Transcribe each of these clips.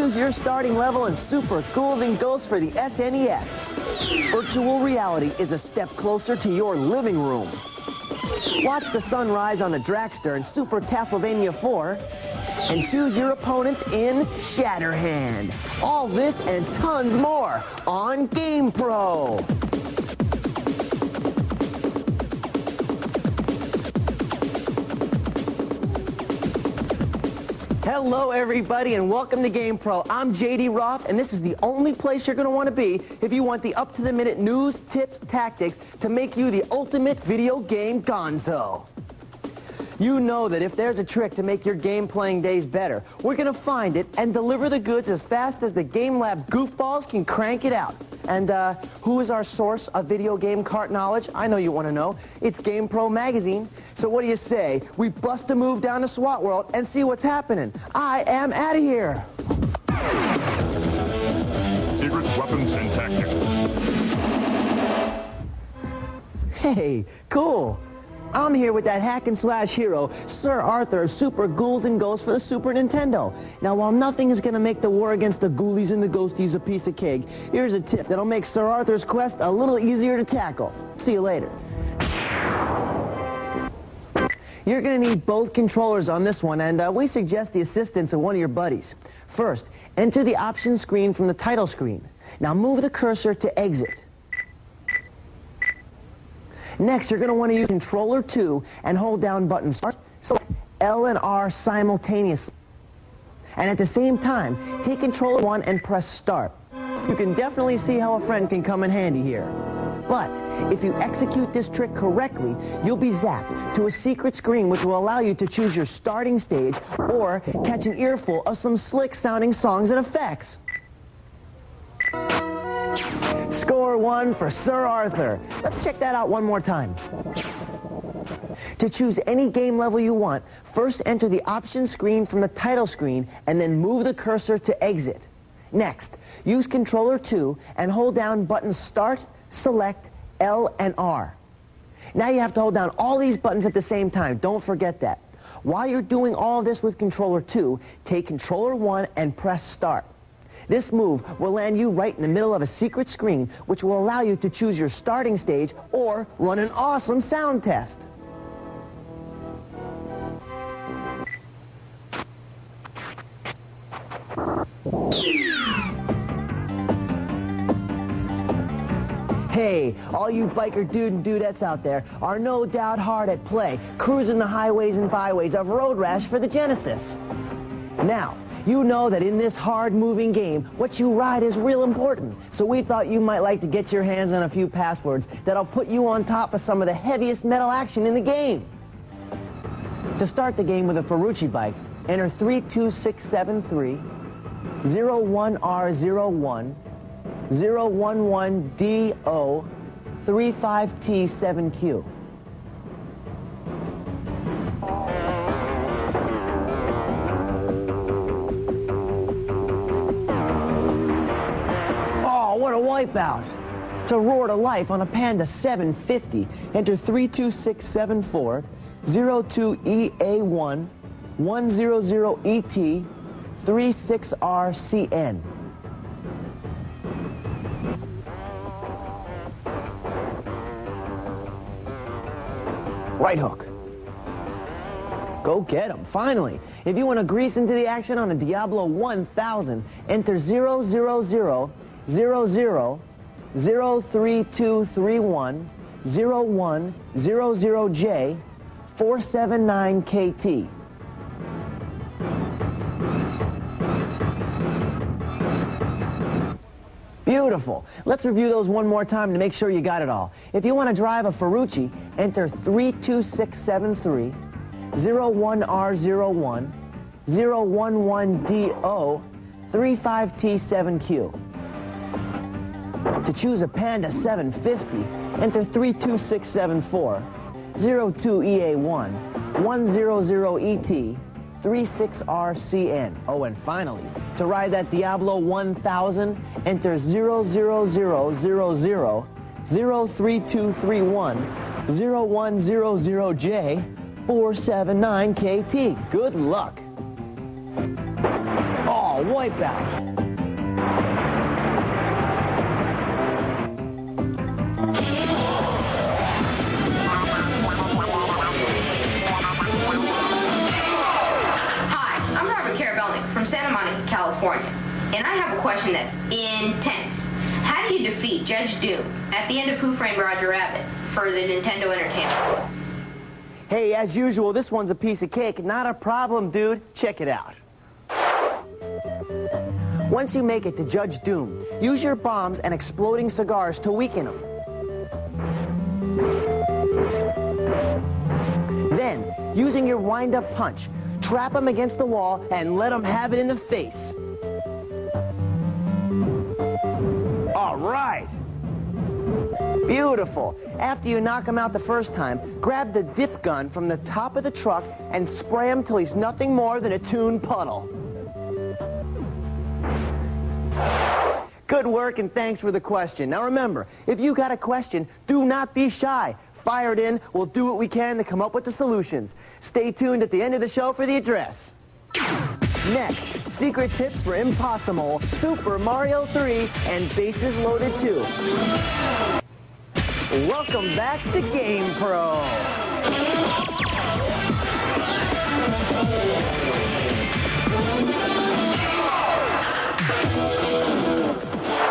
Choose your starting level in Super Ghouls and Ghosts for the SNES. Virtual reality is a step closer to your living room. Watch the sun rise on the Dragster in Super Castlevania 4 and choose your opponents in Shatterhand. All this and tons more on GamePro. Hello everybody and welcome to GamePro. I'm JD Roth and this is the only place you're going to want to be if you want the up-to-the-minute news, tips, tactics to make you the ultimate video game gonzo. You know that if there's a trick to make your game-playing days better, we're going to find it and deliver the goods as fast as the Game Lab goofballs can crank it out. And who is our source of video game cart knowledge? I know you want to know. It's GamePro magazine. So what do you say? We bust a move down to SWAT World and see what's happening. I am out of here. Secret weapons and tactics. Hey, cool. I'm here with that hack-and-slash hero, Sir Arthur of Super Ghouls and Ghosts for the Super Nintendo. Now, while nothing is going to make the war against the ghoulies and the ghosties a piece of cake, here's a tip that'll make Sir Arthur's quest a little easier to tackle. See you later. You're going to need both controllers on this one, and we suggest the assistance of one of your buddies. First, enter the options screen from the title screen. Now, move the cursor to exit. Next, you're going to want to use controller 2 and hold down button start, select L and R simultaneously. And at the same time, take controller 1 and press start. You can definitely see how a friend can come in handy here. But if you execute this trick correctly, you'll be zapped to a secret screen which will allow you to choose your starting stage or catch an earful of some slick-sounding songs and effects. Score 1 for Sir Arthur. Let's check that out one more time. To choose any game level you want, first enter the options screen from the title screen and then move the cursor to exit. Next, use controller 2 and hold down buttons start, select, L and R. Now you have to hold down all these buttons at the same time. Don't forget that. While you're doing all of this with controller 2, take controller 1 and press start. This move will land you right in the middle of a secret screen, which will allow you to choose your starting stage or run an awesome sound test. Hey, all you biker dude and dudettes out there are no doubt hard at play, cruising the highways and byways of Road Rash for the Genesis. Now, you know that in this hard-moving game, what you ride is real important. So we thought you might like to get your hands on a few passwords that'll put you on top of some of the heaviest metal action in the game. To start the game with a Ferrucci bike, enter 32673, 01R01, 011DO, 35T7Q. What a wipeout! To roar to life on a Panda 750, enter 32674, 02EA1, 100ET, 36RCN. Right hook. Go get 'em, finally. If you want to grease into the action on a Diablo 1000, enter 000 003231 0100J 479KT. Beautiful. Let's review those one more time to make sure you got it all. If you want to drive a Ferrucci, enter 32673, 01R01, 011DO, 35T7Q. To choose a Panda 750, enter 32674, 02EA1, 100ET, 36RCN. Oh, and finally, to ride that Diablo 1000, enter 00000 03231 0100J 479KT. Good luck. Oh, wipeout. From Santa Monica, California, and I have a question that's intense. How do you defeat Judge Doom at the end of Who Framed Roger Rabbit for the Nintendo Entertainment System? Hey, as usual, this one's a piece of cake. Not a problem, dude. Check it out. Once you make it to Judge Doom, use your bombs and exploding cigars to weaken him. Then, using your wind-up punch, trap him against the wall and let him have it in the face. All right. Beautiful. After you knock him out the first time, grab the dip gun from the top of the truck and spray him till he's nothing more than a toon puddle. Good work, and thanks for the question. Now remember, if you got a question, do not be shy. Fire it in. We'll do what we can to come up with the solutions. Stay tuned at the end of the show for the address. Next, secret tips for Impossible, Super Mario 3, and Bases Loaded 2. Welcome back to GamePro.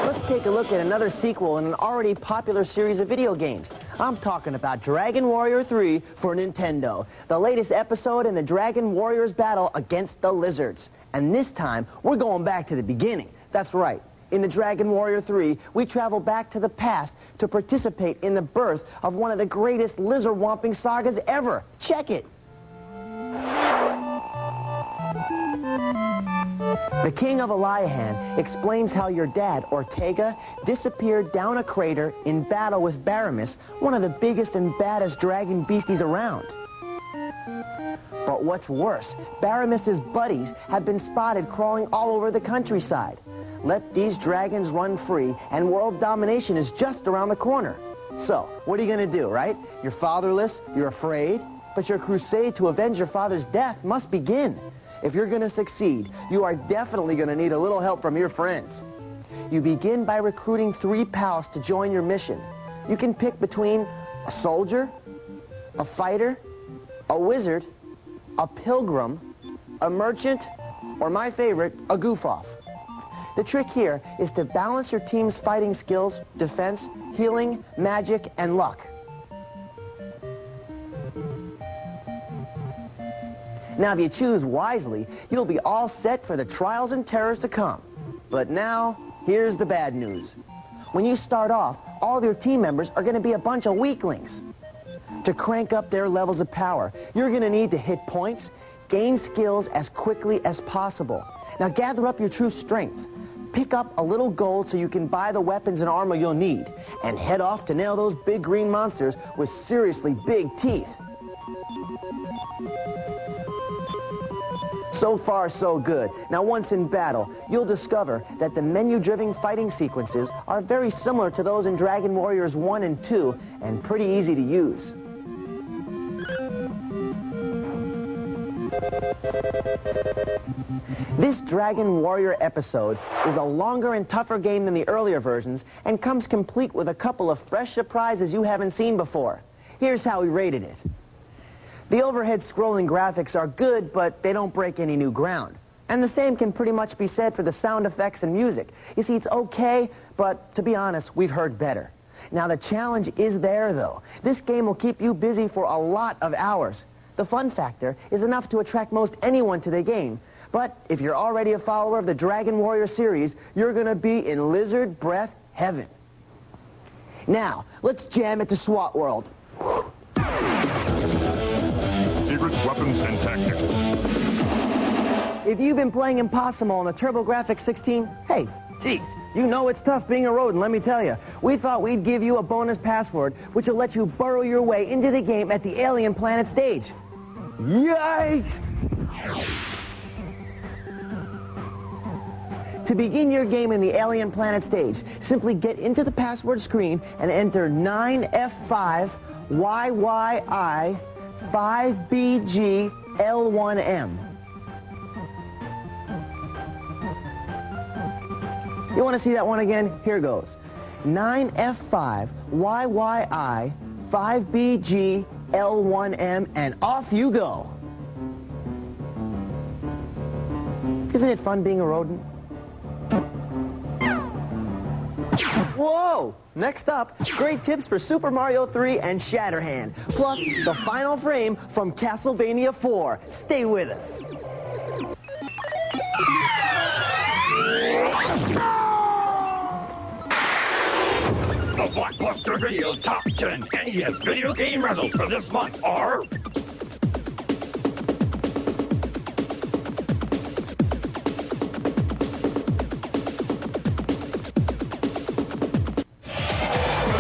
Let's take a look at another sequel in an already popular series of video games. I'm talking about Dragon Warrior 3 for Nintendo, the latest episode in the Dragon Warriors battle against the Lizards. And this time, we're going back to the beginning. That's right. In the Dragon Warrior 3, we travel back to the past to participate in the birth of one of the greatest lizard-womping sagas ever. Check it. The King of Eliahan explains how your dad, Ortega, disappeared down a crater in battle with Baramis, one of the biggest and baddest dragon beasties around. But what's worse, Baramis's buddies have been spotted crawling all over the countryside. Let these dragons run free, and world domination is just around the corner. So, what are you going to do, right? You're fatherless, you're afraid, but your crusade to avenge your father's death must begin. If you're going to succeed, you are definitely going to need a little help from your friends. You begin by recruiting 3 pals to join your mission. You can pick between a soldier, a fighter, a wizard, a pilgrim, a merchant, or my favorite, a goof-off. The trick here is to balance your team's fighting skills, defense, healing, magic, and luck. Now, if you choose wisely, you'll be all set for the trials and terrors to come. But now, here's the bad news. When you start off, all of your team members are going to be a bunch of weaklings. To crank up their levels of power, you're going to need to hit points, gain skills as quickly as possible. Now, gather up your true strength. Pick up a little gold so you can buy the weapons and armor you'll need, and head off to nail those big green monsters with seriously big teeth. So far, so good. Now, once in battle, you'll discover that the menu-driven fighting sequences are very similar to those in Dragon Warriors 1 and 2, and pretty easy to use. This Dragon Warrior episode is a longer and tougher game than the earlier versions, and comes complete with a couple of fresh surprises you haven't seen before. Here's how we rated it. The overhead scrolling graphics are good, but they don't break any new ground. And the same can pretty much be said for the sound effects and music. You see, it's okay, but to be honest, we've heard better. Now, the challenge is there, though. This game will keep you busy for a lot of hours. The fun factor is enough to attract most anyone to the game. But if you're already a follower of the Dragon Warrior series, you're going to be in lizard breath heaven. Now, let's jam it to SWAT World. Secrets, weapons, and tactics. If you've been playing Impossible on the TurboGrafx 16, hey, geez, you know it's tough being a rodent, let me tell you. We thought we'd give you a bonus password, which will let you burrow your way into the game at the alien planet stage. Yikes! To begin your game in the alien planet stage, simply get into the password screen and enter 9F5YYI5BGL1M. You want to see that one again? Here goes. 9F5, YYI, 5BG, L1M, and off you go. Isn't it fun being a rodent? Whoa! Next up, great tips for Super Mario 3 and Shatterhand, plus the final frame from Castlevania 4. Stay with us. The Blockbuster Video Top 10 NES video game results for this month are...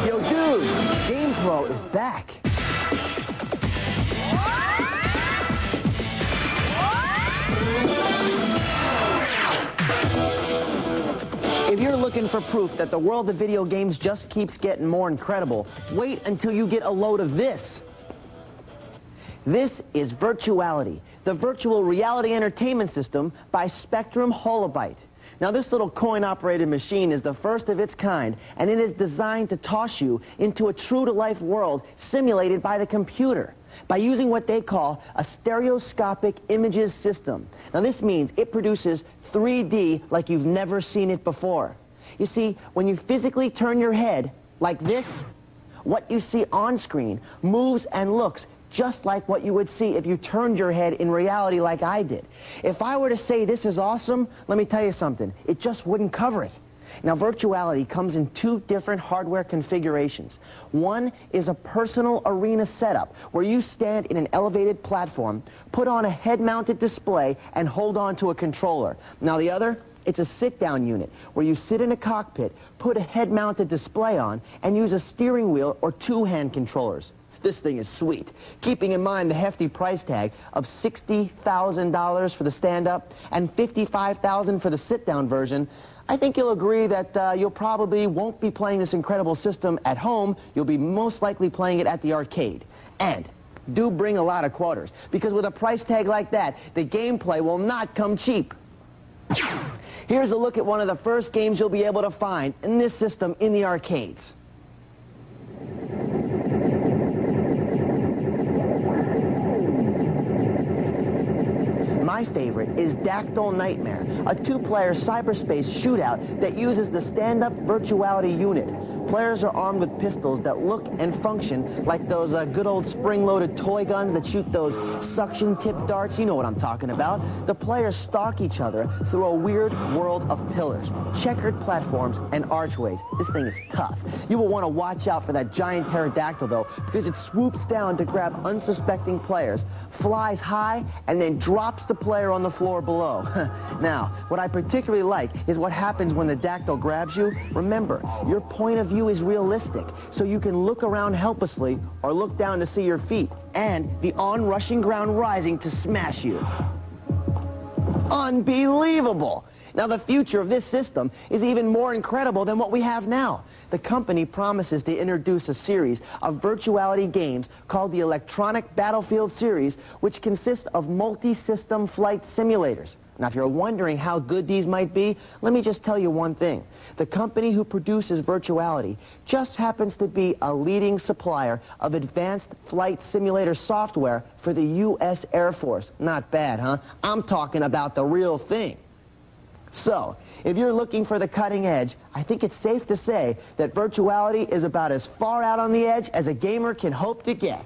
Yo, dude, GamePro is back. If you're looking for proof that the world of video games just keeps getting more incredible, wait until you get a load of this. This is Virtuality, the virtual reality entertainment system by Spectrum Holobyte. Now, this little coin-operated machine is the first of its kind, and it is designed to toss you into a true-to-life world simulated by the computer by using what they call a stereoscopic images system. Now, this means it produces 3D like you've never seen it before. You see, when you physically turn your head like this, what you see on screen moves and looks just like what you would see if you turned your head in reality like I did. If I were to say this is awesome, let me tell you something, it just wouldn't cover it. Now, Virtuality comes in two different hardware configurations. One is a personal arena setup where you stand in an elevated platform, put on a head-mounted display, and hold on to a controller. Now, the other, it's a sit-down unit where you sit in a cockpit, put a head-mounted display on, and use a steering wheel or two-hand controllers. This thing is sweet. Keeping in mind the hefty price tag of $60,000 for the stand-up and $55,000 for the sit-down version, I think you'll agree that you'll probably won't be playing this incredible system at home. You'll be most likely playing it at the arcade. And do bring a lot of quarters, because with a price tag like that, the gameplay will not come cheap. Here's a look at one of the first games you'll be able to find in this system in the arcades. My favorite is Dactyl Nightmare, a two-player cyberspace shootout that uses the stand-up Virtuality unit. Players are armed with pistols that look and function like those good old spring-loaded toy guns that shoot those suction-tipped darts. You know what I'm talking about. The players stalk each other through a weird world of pillars, checkered platforms, and archways. This thing is tough. You will want to watch out for that giant pterodactyl, though, because it swoops down to grab unsuspecting players, flies high, and then drops the player on the floor below. Now, what I particularly like is what happens when the dactyl grabs you. Remember, your point of view is realistic, so you can look around helplessly or look down to see your feet and the onrushing ground rising to smash you. Unbelievable! Now, the future of this system is even more incredible than what we have now. The company promises to introduce a series of Virtuality games called the Electronic Battlefield Series, which consists of multi-system flight simulators. Now, if you're wondering how good these might be, let me just tell you one thing. The company who produces Virtuality just happens to be a leading supplier of advanced flight simulator software for the U.S. Air Force. Not bad, huh? I'm talking about the real thing. So, if you're looking for the cutting edge, I think it's safe to say that Virtuality is about as far out on the edge as a gamer can hope to get.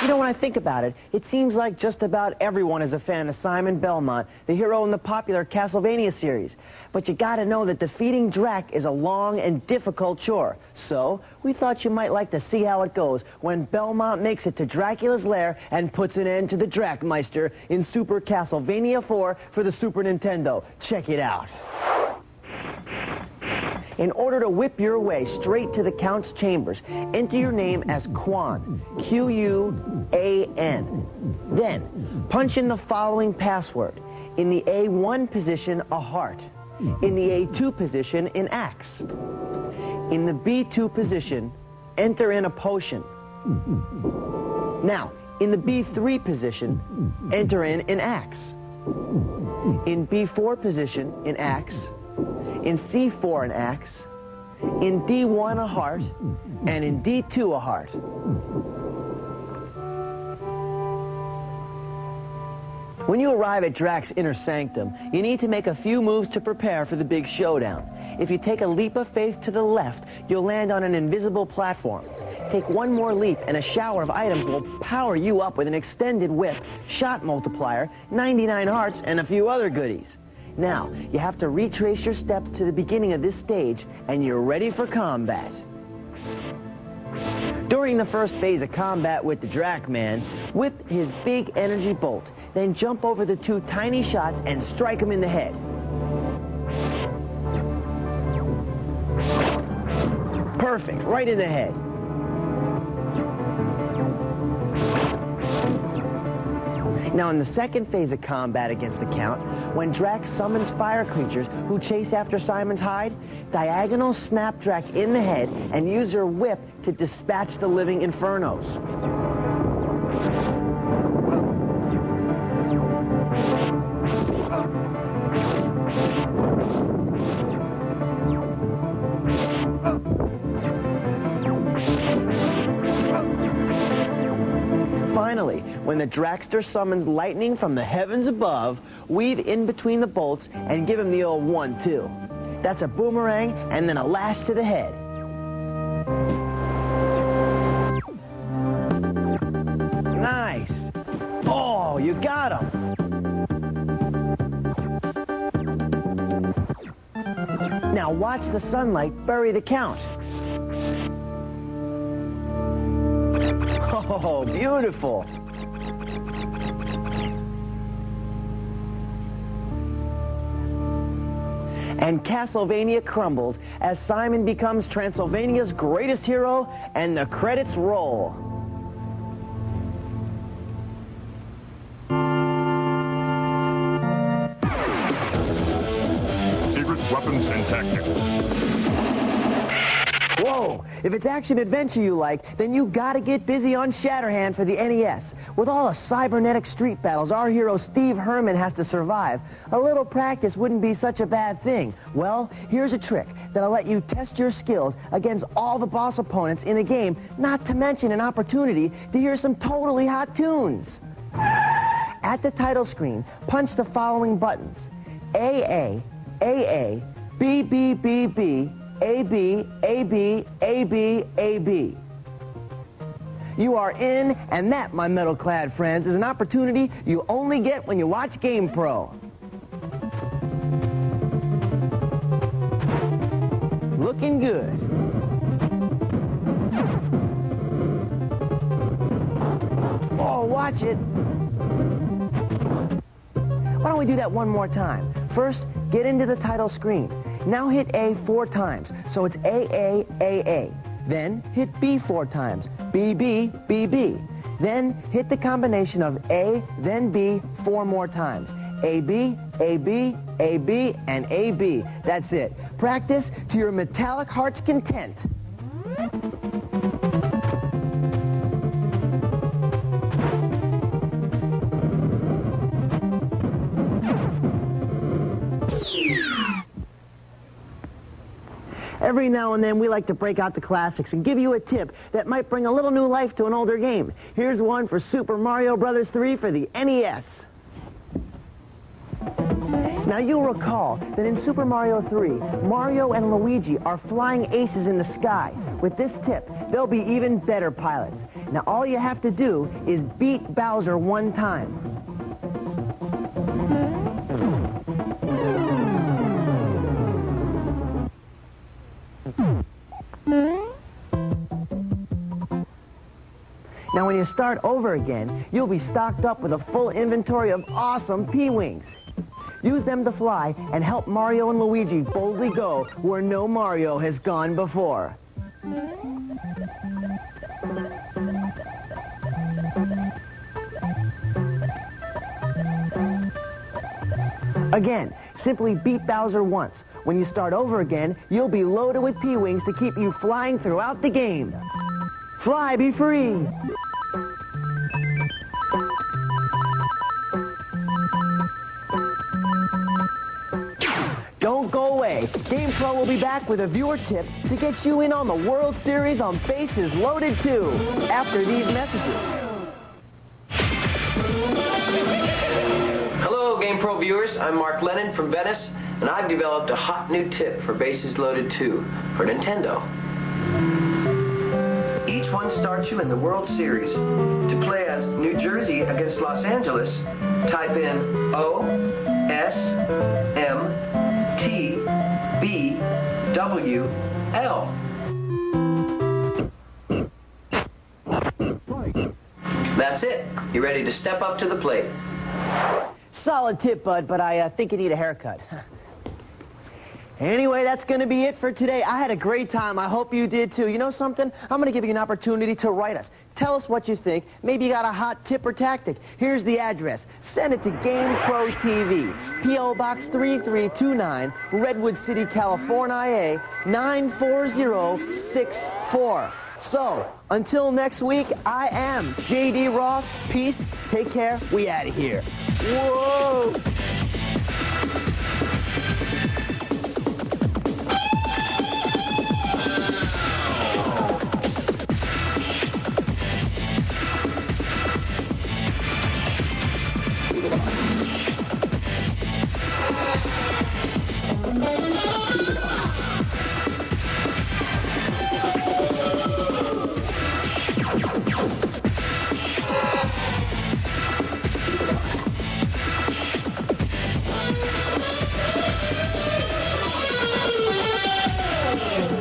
You know, when I think about it, it seems like just about everyone is a fan of Simon Belmont, the hero in the popular Castlevania series. But you gotta know that defeating Drac is a long and difficult chore. So, we thought you might like to see how it goes when Belmont makes it to Dracula's lair and puts an end to the Dracmeister in Super Castlevania 4 for the Super Nintendo. Check it out. In order to whip your way straight to the Count's chambers, enter your name as Quan, Q-U-A-N. Then, punch in the following password. In the A1 position, a heart. In the A2 position, an axe. In the B2 position, enter in a potion. Now, In the B3 position, enter in an axe. In B4 position, an axe. In C4, an axe. In D1, a heart. And in D2, a heart. When you arrive at Drax's inner sanctum, you need to make a few moves to prepare for the big showdown. If you take a leap of faith to the left, you'll land on an invisible platform. Take one more leap and a shower of items will power you up with an extended whip, shot multiplier, 99 hearts, and a few other goodies. Now, you have to retrace your steps to the beginning of this stage, and you're ready for combat. During the first phase of combat with the Drac Man, whip his big energy bolt, then jump over the two tiny shots and strike him in the head. Perfect, right in the head. Now in the second phase of combat against the Count, when Drax summons fire creatures who chase after Simon's hide, diagonal snap Drac in the head and use your whip to dispatch the living infernos. Finally, when the Dragster summons lightning from the heavens above, weave in between the bolts and give him the old 1-2. That's a boomerang and then a lash to the head. Nice. Oh, you got him. Now watch the sunlight bury the Count. Oh, beautiful. And Castlevania crumbles as Simon becomes Transylvania's greatest hero, and the credits roll. Secret weapons and tactics. Whoa! If it's action-adventure you like, then you gotta get busy on Shatterhand for the NES. With all the cybernetic street battles our hero Steve Herman has to survive, a little practice wouldn't be such a bad thing. Well, here's a trick that'll let you test your skills against all the boss opponents in the game, not to mention an opportunity to hear some totally hot tunes. At the title screen, punch the following buttons: AA, AA, BBBB, AB, AB, AB, AB. You are in, and that, my metal-clad friends, is an opportunity you only get when you watch GamePro. Looking good. Oh, watch it. Why don't we do that one more time? First, get into the title screen. Now hit A 4 times, so it's AA, AA. Then hit B 4 times, BB, BB. Then hit the combination of A, then B 4 more times. AB, AB, AB, and AB. That's it. Practice to your metallic heart's content. Every now and then, we like to break out the classics and give you a tip that might bring a little new life to an older game. Here's one for Super Mario Bros. 3 for the NES. Now, you'll recall that in Super Mario 3, Mario and Luigi are flying aces in the sky. With this tip, they'll be even better pilots. Now, all you have to do is beat Bowser one time. Now, when you start over again, you'll be stocked up with a full inventory of awesome P-Wings. Use them to fly and help Mario and Luigi boldly go where no Mario has gone before. Again, simply beat Bowser once. When you start over again, you'll be loaded with P-Wings to keep you flying throughout the game. Fly, be free! GamePro will be back with a viewer tip to get you in on the World Series on Bases Loaded 2 after these messages. Hello, GamePro viewers. I'm Mark Lennon from Venice, and I've developed a hot new tip for Bases Loaded 2 for Nintendo. Each one starts you in the World Series. To play as New Jersey against Los Angeles, type in O-S-M-T-B-W-L. That's it. You're ready to step up to the plate. Solid tip, bud, but I think you need a haircut. Anyway, that's going to be it for today. I had a great time. I hope you did too. You know something? I'm going to give you an opportunity to write us. Tell us what you think. Maybe you got a hot tip or tactic. Here's the address. Send it to GamePro TV, P.O. Box 3329, Redwood City, California, 94064. So, until next week, I am J.D. Roth. Peace. Take care. We out of here. Whoa.